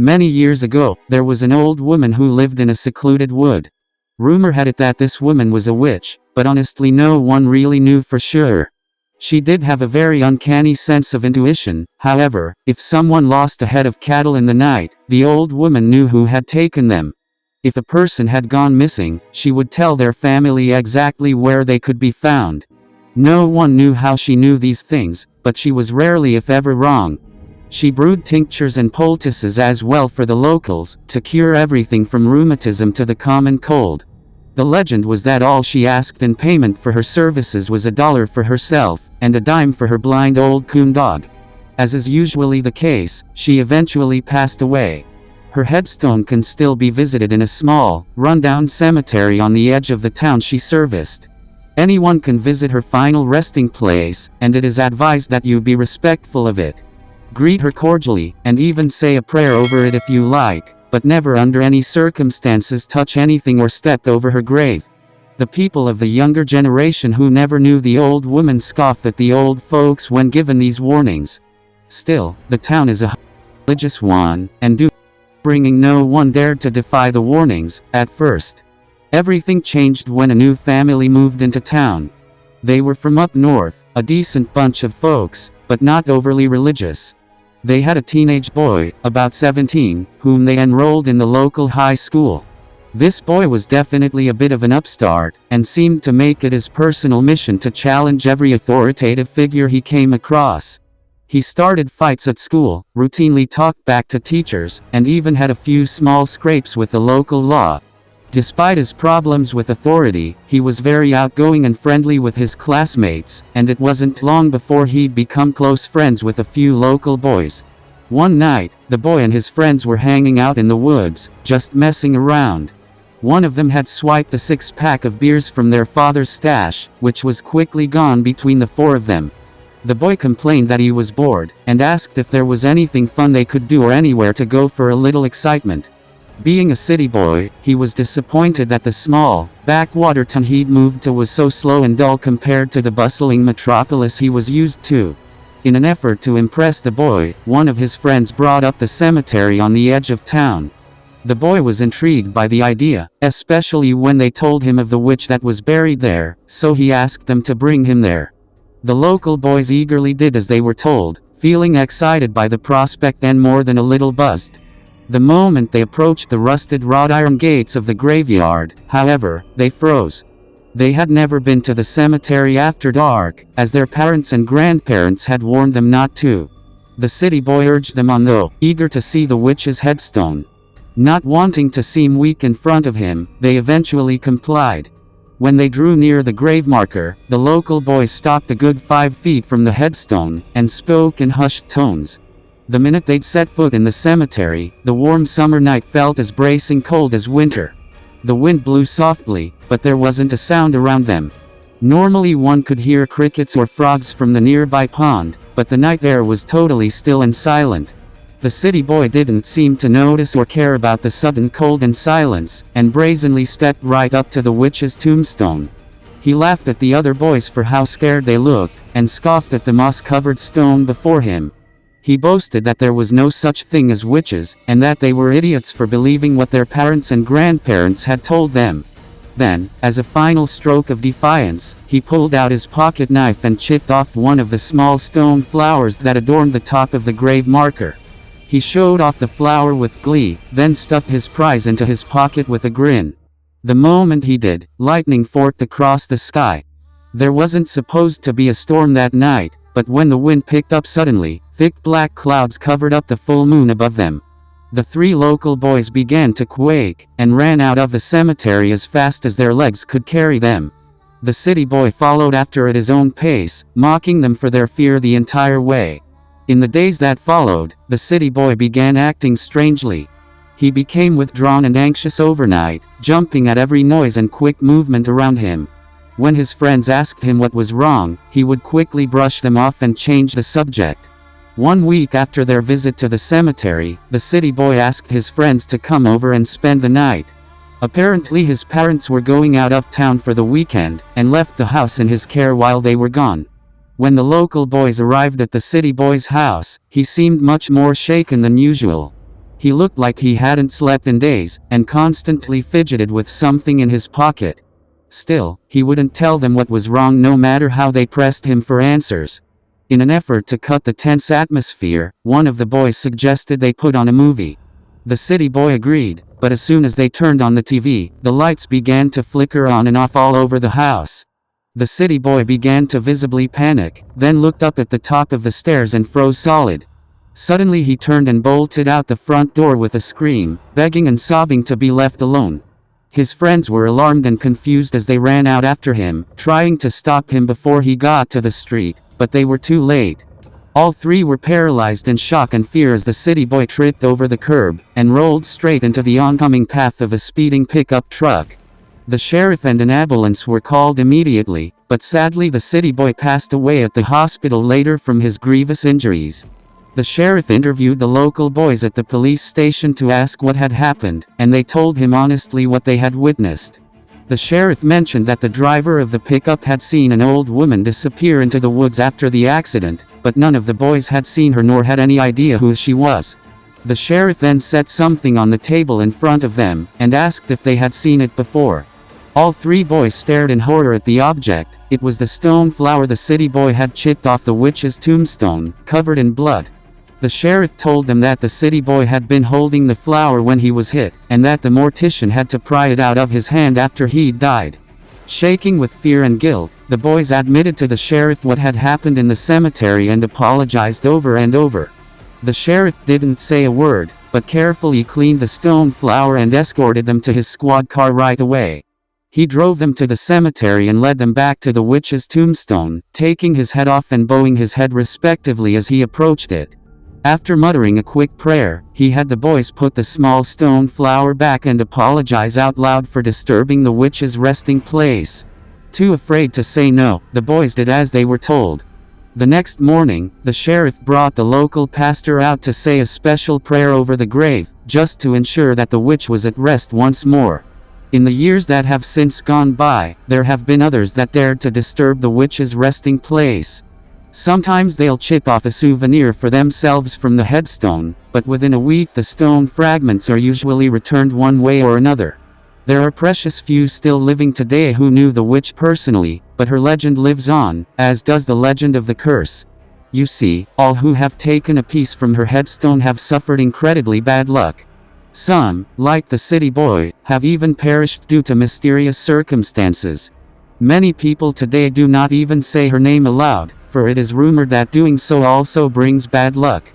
Many years ago, there was an old woman who lived in a secluded wood. Rumor had it that this woman was a witch, but honestly no one really knew for sure. She did have a very uncanny sense of intuition. However, if someone lost a head of cattle in the night, the old woman knew who had taken them. If a person had gone missing, she would tell their family exactly where they could be found. No one knew how she knew these things, but she was rarely if ever wrong. She brewed tinctures and poultices as well for the locals, to cure everything from rheumatism to the common cold. The legend was that all she asked in payment for her services was $1 for herself, and a dime for her blind old coon dog. As is usually the case, she eventually passed away. Her headstone can still be visited in a small, run-down cemetery on the edge of the town she serviced. Anyone can visit her final resting place, and it is advised that you be respectful of it. Greet her cordially, and even say a prayer over it if you like, but never under any circumstances touch anything or step over her grave. The people of the younger generation who never knew the old woman scoff at the old folks when given these warnings. Still, the town is a religious one, and bringing no one dared to defy the warnings, at first. Everything changed when a new family moved into town. They were from up north, a decent bunch of folks, but not overly religious. They had a teenage boy, about 17, whom they enrolled in the local high school. This boy was definitely a bit of an upstart, and seemed to make it his personal mission to challenge every authoritative figure he came across. He started fights at school, routinely talked back to teachers, and even had a few small scrapes with the local law. Despite his problems with authority, he was very outgoing and friendly with his classmates, and it wasn't long before he'd become close friends with a few local boys. One night, the boy and his friends were hanging out in the woods, just messing around. One of them had swiped a 6-pack of beers from their father's stash, which was quickly gone between the four of them. The boy complained that he was bored, and asked if there was anything fun they could do or anywhere to go for a little excitement. Being a city boy, he was disappointed that the small, backwater town he'd moved to was so slow and dull compared to the bustling metropolis he was used to. In an effort to impress the boy, one of his friends brought up the cemetery on the edge of town. The boy was intrigued by the idea, especially when they told him of the witch that was buried there, so he asked them to bring him there. The local boys eagerly did as they were told, feeling excited by the prospect and more than a little buzzed. The moment they approached the rusted wrought iron gates of the graveyard, however, they froze. They had never been to the cemetery after dark, as their parents and grandparents had warned them not to. The city boy urged them on though, eager to see the witch's headstone. Not wanting to seem weak in front of him, they eventually complied. When they drew near the grave marker, the local boy stopped a good 5 feet from the headstone, and spoke in hushed tones. The minute they'd set foot in the cemetery, the warm summer night felt as bracing cold as winter. The wind blew softly, but there wasn't a sound around them. Normally one could hear crickets or frogs from the nearby pond, but the night air was totally still and silent. The city boy didn't seem to notice or care about the sudden cold and silence, and brazenly stepped right up to the witch's tombstone. He laughed at the other boys for how scared they looked, and scoffed at the moss-covered stone before him. He boasted that there was no such thing as witches, and that they were idiots for believing what their parents and grandparents had told them. Then, as a final stroke of defiance, he pulled out his pocket knife and chipped off one of the small stone flowers that adorned the top of the grave marker. He showed off the flower with glee, then stuffed his prize into his pocket with a grin. The moment he did, lightning forked across the sky. There wasn't supposed to be a storm that night, but when the wind picked up suddenly, thick black clouds covered up the full moon above them. The 3 local boys began to quake, and ran out of the cemetery as fast as their legs could carry them. The city boy followed after at his own pace, mocking them for their fear the entire way. In the days that followed, the city boy began acting strangely. He became withdrawn and anxious overnight, jumping at every noise and quick movement around him. When his friends asked him what was wrong, he would quickly brush them off and change the subject. 1 week after their visit to the cemetery, the city boy asked his friends to come over and spend the night. Apparently his parents were going out of town for the weekend, and left the house in his care while they were gone. When the local boys arrived at the city boy's house, he seemed much more shaken than usual. He looked like he hadn't slept in days, and constantly fidgeted with something in his pocket. Still, he wouldn't tell them what was wrong no matter how they pressed him for answers. In an effort to cut the tense atmosphere, one of the boys suggested they put on a movie. The city boy agreed, but as soon as they turned on the TV, the lights began to flicker on and off all over the house. The city boy began to visibly panic, then looked up at the top of the stairs and froze solid. Suddenly he turned and bolted out the front door with a scream, begging and sobbing to be left alone. His friends were alarmed and confused as they ran out after him, trying to stop him before he got to the street, but they were too late. All three were paralyzed in shock and fear as the city boy tripped over the curb, and rolled straight into the oncoming path of a speeding pickup truck. The sheriff and an ambulance were called immediately, but sadly the city boy passed away at the hospital later from his grievous injuries. The sheriff interviewed the local boys at the police station to ask what had happened, and they told him honestly what they had witnessed. The sheriff mentioned that the driver of the pickup had seen an old woman disappear into the woods after the accident, but none of the boys had seen her nor had any idea who she was. The sheriff then set something on the table in front of them, and asked if they had seen it before. All three boys stared in horror at the object. It was the stone flower the city boy had chipped off the witch's tombstone, covered in blood. The sheriff told them that the city boy had been holding the flower when he was hit, and that the mortician had to pry it out of his hand after he'd died. Shaking with fear and guilt, the boys admitted to the sheriff what had happened in the cemetery and apologized over and over. The sheriff didn't say a word, but carefully cleaned the stone flower and escorted them to his squad car right away. He drove them to the cemetery and led them back to the witch's tombstone, taking his head off and bowing his head respectively as he approached it. After muttering a quick prayer, he had the boys put the small stone flower back and apologize out loud for disturbing the witch's resting place. Too afraid to say no, the boys did as they were told. The next morning, the sheriff brought the local pastor out to say a special prayer over the grave, just to ensure that the witch was at rest once more. In the years that have since gone by, there have been others that dared to disturb the witch's resting place. Sometimes they'll chip off a souvenir for themselves from the headstone, but within a week the stone fragments are usually returned one way or another. There are precious few still living today who knew the witch personally, but her legend lives on, as does the legend of the curse. You see, all who have taken a piece from her headstone have suffered incredibly bad luck. Some, like the city boy, have even perished due to mysterious circumstances. Many people today do not even say her name aloud, for it is rumored that doing so also brings bad luck.